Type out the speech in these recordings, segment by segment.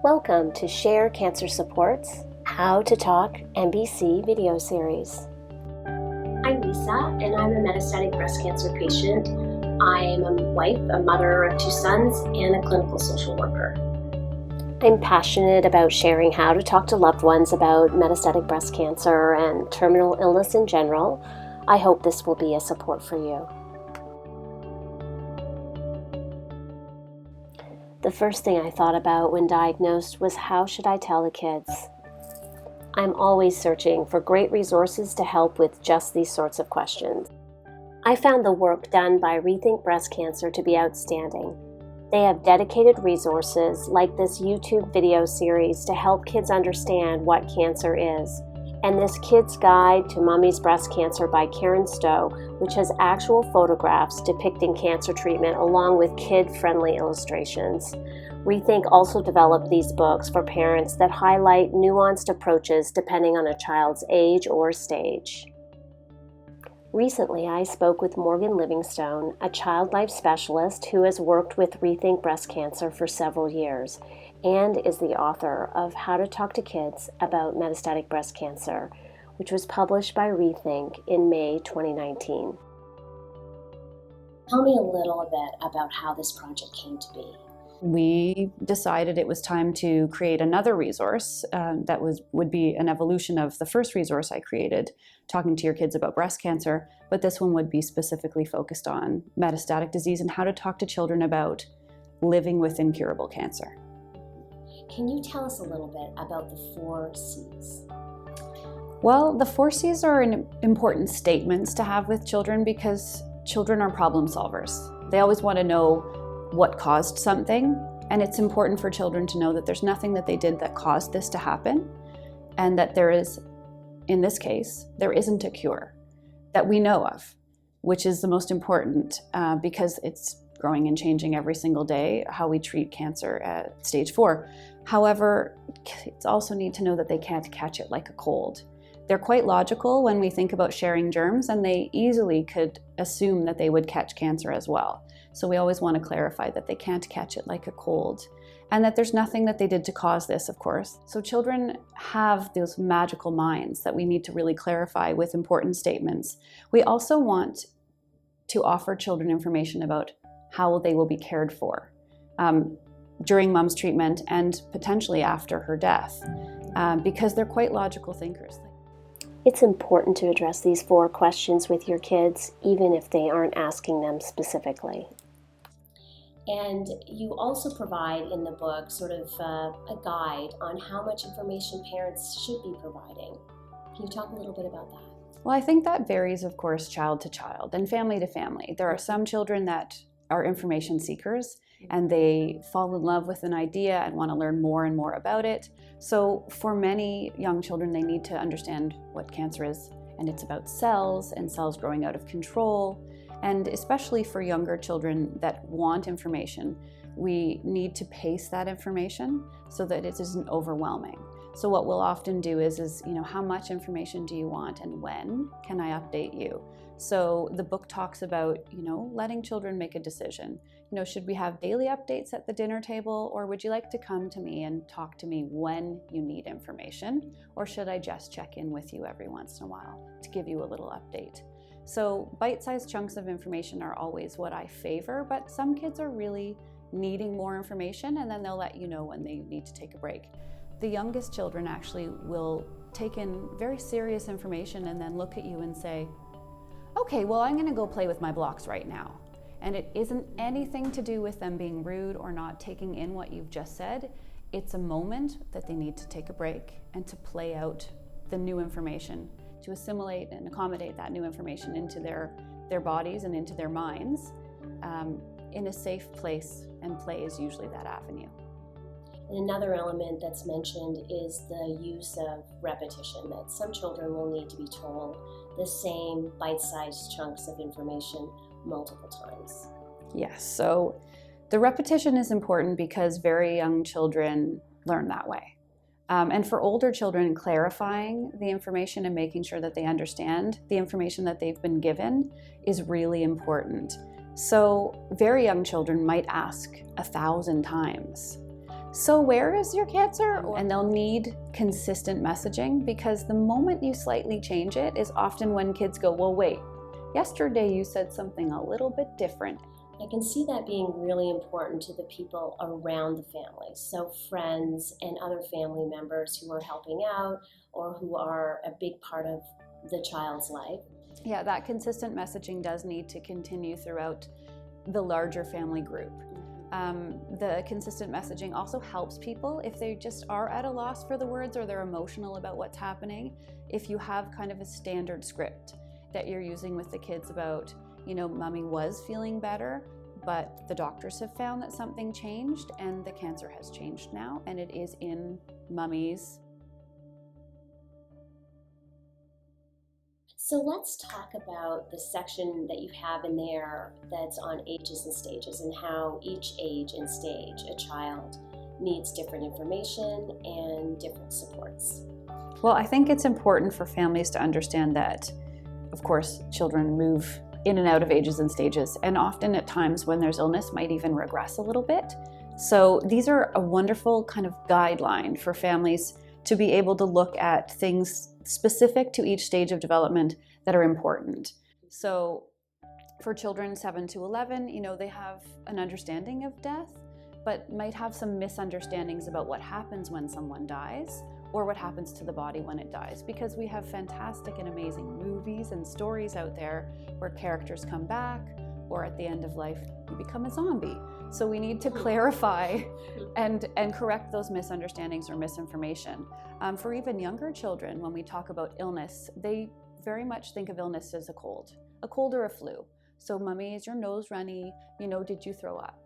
Welcome to Share Cancer Support's How to Talk MBC video series. I'm Lisa, and I'm a metastatic breast cancer patient. I am a wife, a mother of 2 sons, and a clinical social worker. I'm passionate about sharing how to talk to loved ones about metastatic breast cancer and terminal illness in general. I hope this will be a support for you. The first thing I thought about when diagnosed was, how should I tell the kids? I'm always searching for great resources to help with just these sorts of questions. I found the work done by RETHINK Breast Cancer to be outstanding. They have dedicated resources like this YouTube video series to help kids understand what cancer is, and this Kid's Guide to Mommy's Breast Cancer by Karen Stowe, which has actual photographs depicting cancer treatment along with kid-friendly illustrations. RETHINK also developed these books for parents that highlight nuanced approaches depending on a child's age or stage. Recently, I spoke with Morgan Livingstone, a child life specialist who has worked with RETHINK Breast Cancer for several years and is the author of How to Talk to Kids About Metastatic Breast Cancer, which was published by RETHINK in May 2019. Tell me a little bit about how this project came to be. We decided it was time to create another resource that would be an evolution of the first resource I created, talking to your kids about breast cancer, but this one would be specifically focused on metastatic disease and how to talk to children about living with incurable cancer. Can you tell us a little bit about the 4 C's? Well, the 4 C's are important statements to have with children because children are problem solvers. They always want to know what caused something, and it's important for children to know that there's nothing that they did that caused this to happen, and that there is, in this case, there isn't a cure that we know of, which is the most important because it's growing and changing every single day, how we treat cancer at stage 4. However, kids also need to know that they can't catch it like a cold. They're quite logical when we think about sharing germs, and they easily could assume that they would catch cancer as well. So we always want to clarify that they can't catch it like a cold, and that there's nothing that they did to cause this, of course. So children have those magical minds that we need to really clarify with important statements. We also want to offer children information about how they will be cared for during mom's treatment and potentially after her death, because they're quite logical thinkers. It's important to address these 4 questions with your kids, even if they aren't asking them specifically. And you also provide in the book sort of a guide on how much information parents should be providing. Can you talk a little bit about that? Well, I think that varies, of course, child to child and family to family. There are some children that are information seekers, and they fall in love with an idea and want to learn more and more about it. So for many young children, they need to understand what cancer is, and it's about cells and cells growing out of control. And especially for younger children that want information, we need to pace that information so that it isn't overwhelming. So what we'll often do is how much information do you want and when can I update you? So the book talks about, letting children make a decision. Should we have daily updates at the dinner table, or would you like to come to me and talk to me when you need information? Or should I just check in with you every once in a while to give you a little update? So bite-sized chunks of information are always what I favor, but some kids are really needing more information, and then they'll let you know when they need to take a break. The youngest children actually will take in very serious information and then look at you and say, okay, well, I'm going to go play with my blocks right now. And it isn't anything to do with them being rude or not taking in what you've just said. It's a moment that they need to take a break and to play out the new information, to assimilate and accommodate that new information into their bodies and into their minds in a safe place, and play is usually that avenue. And another element that's mentioned is the use of repetition, that some children will need to be told the same bite-sized chunks of information multiple times. Yes, so the repetition is important because very young children learn that way. And for older children, clarifying the information and making sure that they understand the information that they've been given is really important. So very young children might ask 1,000 times. so where is your cancer? And they'll need consistent messaging, because the moment you slightly change it is often when kids go, well, wait, yesterday you said something a little bit different. I can see that being really important to the people around the family. So friends and other family members who are helping out or who are a big part of the child's life. Yeah, that consistent messaging does need to continue throughout the larger family group. The consistent messaging also helps people if they just are at a loss for the words or they're emotional about what's happening. If you have kind of a standard script that you're using with the kids about, mommy was feeling better, but the doctors have found that something changed and the cancer has changed now, and it is in mummy's. So let's talk about the section that you have in there that's on ages and stages, and how each age and stage a child needs different information and different supports. Well, I think it's important for families to understand that, of course, children move in and out of ages and stages, and often at times when there's illness might even regress a little bit. So these are a wonderful kind of guideline for families to be able to look at things specific to each stage of development that are important. So for children 7 to 11, they have an understanding of death, but might have some misunderstandings about what happens when someone dies or what happens to the body when it dies, because we have fantastic and amazing movies and stories out there where characters come back, or at the end of life you become a zombie. So we need to clarify and correct those misunderstandings or misinformation. For even younger children, when we talk about illness, they very much think of illness as a cold or a flu. So mommy, is your nose runny? Did you throw up?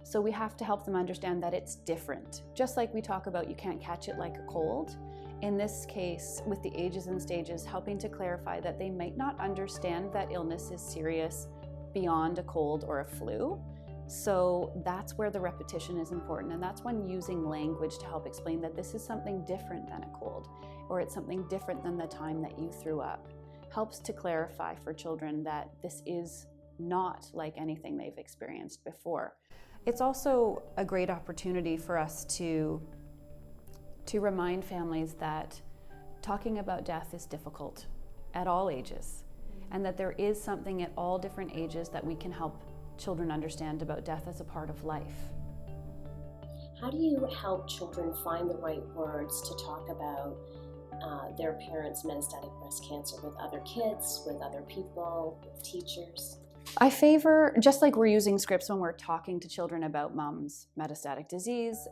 So we have to help them understand that it's different. Just like we talk about you can't catch it like a cold. In this case, with the ages and stages, helping to clarify that they might not understand that illness is serious beyond a cold or a flu. So that's where the repetition is important, and that's when using language to help explain that this is something different than a cold, or it's something different than the time that you threw up. Helps to clarify for children that this is not like anything they've experienced before. It's also a great opportunity for us to remind families that talking about death is difficult at all ages, and that there is something at all different ages that we can help children understand about death as a part of life. How do you help children find the right words to talk about their parents' metastatic breast cancer with other kids, with other people, with teachers? I favor, just like we're using scripts when we're talking to children about mom's metastatic disease,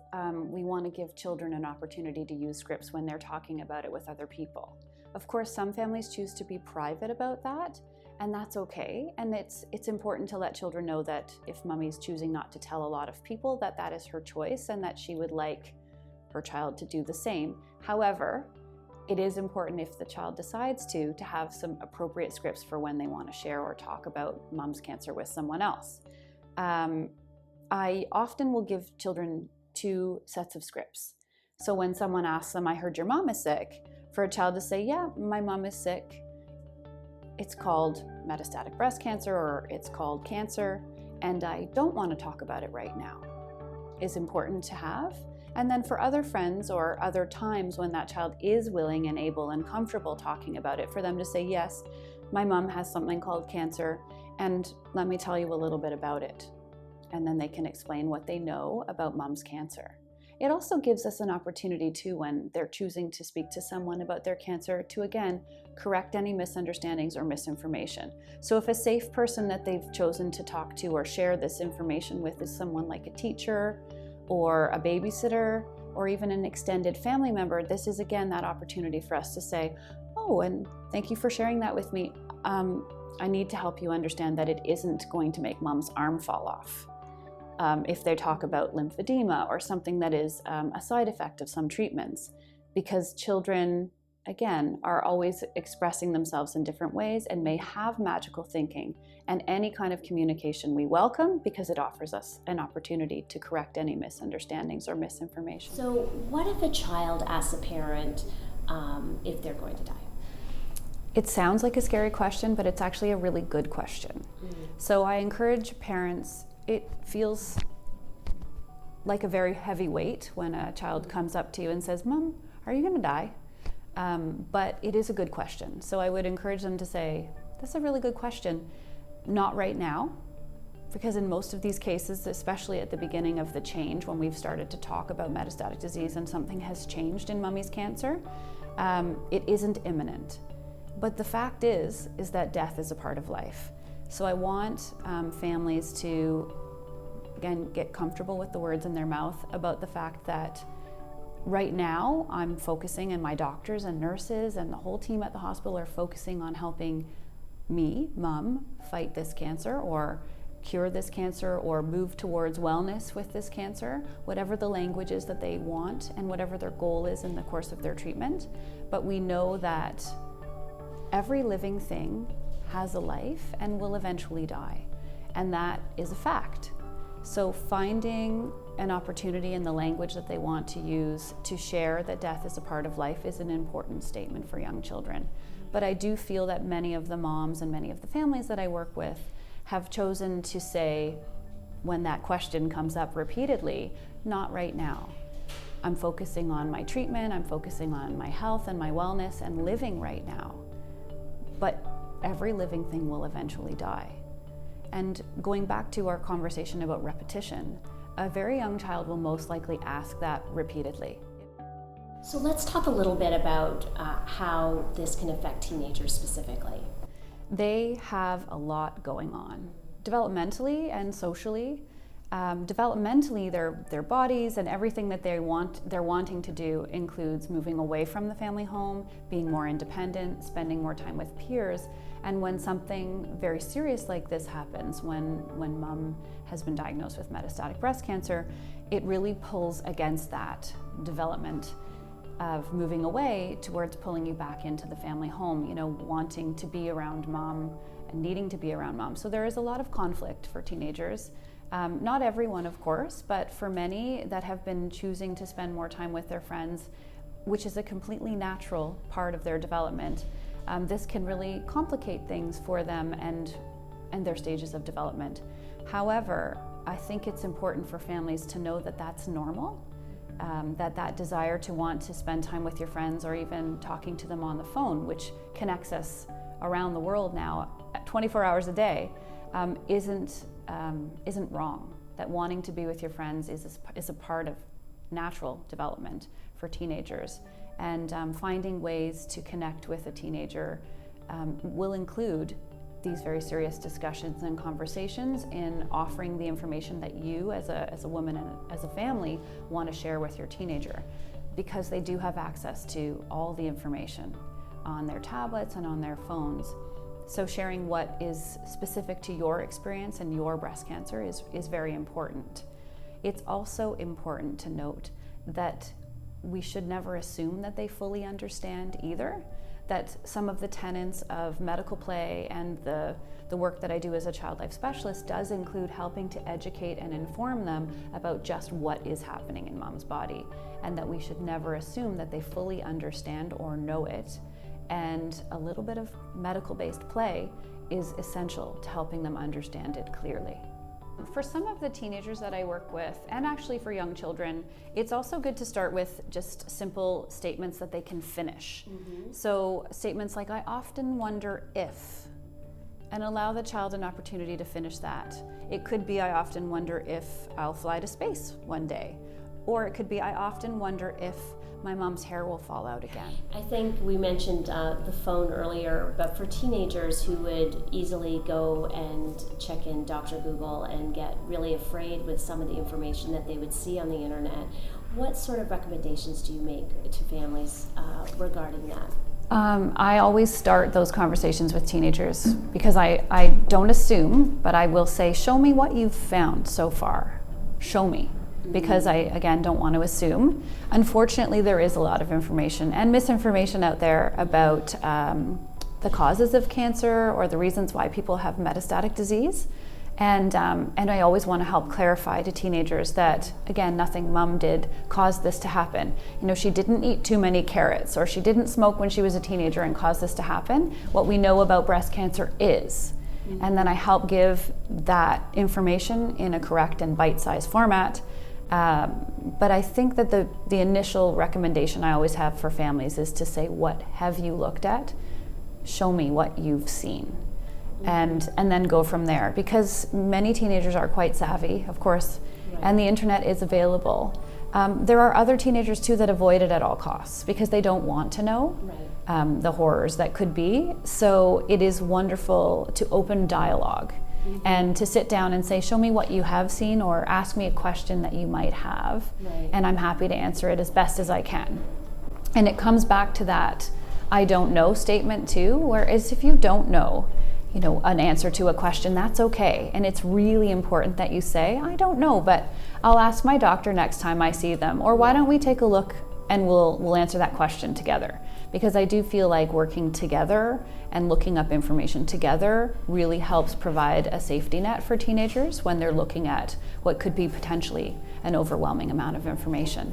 we want to give children an opportunity to use scripts when they're talking about it with other people. Of course, some families choose to be private about that, and that's okay. And it's important to let children know that if mommy's choosing not to tell a lot of people, that is her choice, and that she would like her child to do the same. However, it is important, if the child decides to have some appropriate scripts for when they want to share or talk about mom's cancer with someone else. I often will give children 2 sets of scripts. So when someone asks them, I heard your mom is sick, for a child to say, yeah, my mom is sick. It's called metastatic breast cancer, or it's called cancer, and I don't want to talk about it right now, is important to have. And then for other friends or other times when that child is willing and able and comfortable talking about it, for them to say, yes, my mom has something called cancer, and let me tell you a little bit about it. And then they can explain what they know about mom's cancer. It also gives us an opportunity too, when they're choosing to speak to someone about their cancer, to again correct any misunderstandings or misinformation. So if a safe person that they've chosen to talk to or share this information with is someone like a teacher or a babysitter or even an extended family member, this is again that opportunity for us to say, oh, and thank you for sharing that with me. I need to help you understand that it isn't going to make mom's arm fall off. If they talk about lymphedema or something that is a side effect of some treatments, because children, again, are always expressing themselves in different ways and may have magical thinking, and any kind of communication we welcome, because it offers us an opportunity to correct any misunderstandings or misinformation. So what if a child asks a parent if they're going to die? It sounds like a scary question, but it's actually a really good question. So I encourage parents, it feels like a very heavy weight when a child comes up to you and says, "Mom, are you going to die?" But it is a good question. So I would encourage them to say, "That's a really good question. Not right now." Because in most of these cases, especially at the beginning of the change, when we've started to talk about metastatic disease and something has changed in mummy's cancer, it isn't imminent. But the fact is that death is a part of life. So I want families to, again, get comfortable with the words in their mouth about the fact that right now I'm focusing, and my doctors and nurses and the whole team at the hospital are focusing on helping me, mom, fight this cancer or cure this cancer or move towards wellness with this cancer, whatever the language is that they want and whatever their goal is in the course of their treatment. But we know that every living thing has a life and will eventually die, and that is a fact. So finding an opportunity in the language that they want to use to share that death is a part of life is an important statement for young children. But I do feel that many of the moms and many of the families that I work with have chosen to say, when that question comes up repeatedly, "Not right now. I'm focusing on my treatment, I'm focusing on my health and my wellness and living right now." But every living thing will eventually die. And going back to our conversation about repetition, a very young child will most likely ask that repeatedly. So let's talk a little bit about how this can affect teenagers specifically. They have a lot going on, developmentally and socially. Developmentally, their bodies and everything that they're wanting to do includes moving away from the family home, being more independent, spending more time with peers. And when something very serious like this happens, when mom has been diagnosed with metastatic breast cancer, it really pulls against that development of moving away towards pulling you back into the family home, wanting to be around mom and needing to be around mom. So there is a lot of conflict for teenagers. Not everyone, of course, but for many that have been choosing to spend more time with their friends, which is a completely natural part of their development, this can really complicate things for them and their stages of development. However, I think it's important for families to know that that's normal. That desire to want to spend time with your friends or even talking to them on the phone, which connects us around the world now 24 hours a day, isn't wrong. That wanting to be with your friends is a part of natural development for teenagers. And finding ways to connect with a teenager will include these very serious discussions and conversations in offering the information that you as a woman and as a family want to share with your teenager, because they do have access to all the information on their tablets and on their phones. So sharing what is specific to your experience and your breast cancer is very important. It's also important to note that we should never assume that they fully understand either. That some of the tenets of medical play and the work that I do as a child life specialist does include helping to educate and inform them about just what is happening in mom's body, and that we should never assume that they fully understand or know it. And a little bit of medical-based play is essential to helping them understand it clearly. For some of the teenagers that I work with, and actually for young children, it's also good to start with just simple statements that they can finish. Mm-hmm. So statements like, "I often wonder if," and allow the child an opportunity to finish that. It could be, "I often wonder if I'll fly to space one day." Or it could be, "I often wonder if my mom's hair will fall out again." I think we mentioned the phone earlier, but for teenagers who would easily go and check in Dr. Google and get really afraid with some of the information that they would see on the internet, what sort of recommendations do you make to families regarding that? I always start those conversations with teenagers because I don't assume, but I will say, "Show me what you've found so far. Show me." Because I, again, don't want to assume. Unfortunately, there is a lot of information and misinformation out there about the causes of cancer or the reasons why people have metastatic disease. And I always want to help clarify to teenagers that, again, nothing mom did caused this to happen. She didn't eat too many carrots, or she didn't smoke when she was a teenager and caused this to happen. What we know about breast cancer is. And then I help give that information in a correct and bite-sized format But I think that the initial recommendation I always have for families is to say, what have you looked at? Show me what you've seen. And then go from there, because many teenagers are quite savvy, of course, and the internet is available. There are other teenagers too that avoid it at all costs because they don't want to know the horrors that could be. So it is wonderful to open dialogue and to sit down and say, show me what you have seen, or ask me a question that you might have, and I'm happy to answer it as best as I can. And it comes back to that I don't know statement too, whereas if you don't know, an answer to a question, that's okay. And it's really important that you say, I don't know, but I'll ask my doctor next time I see them, or why don't we take a look and we'll answer that question together. Because I do feel like working together and looking up information together really helps provide a safety net for teenagers when they're looking at what could be potentially an overwhelming amount of information.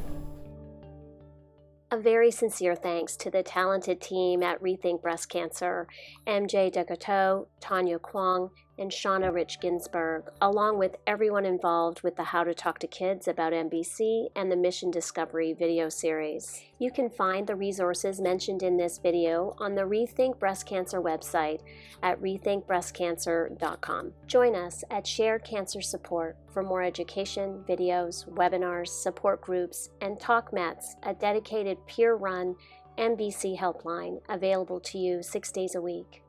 A very sincere thanks to the talented team at Rethink Breast Cancer, MJ Decoteau, Tanya Kwong, and Shauna Rich Ginsburg, along with everyone involved with the How to Talk to Kids About MBC and the Mission Discovery video series. You can find the resources mentioned in this video on the Rethink Breast Cancer website at rethinkbreastcancer.com. Join us at Shared Cancer Support for more education, videos, webinars, support groups, and TalkMets, a dedicated peer-run MBC helpline available to you 6 days a week.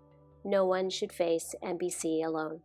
No one should face MBC alone.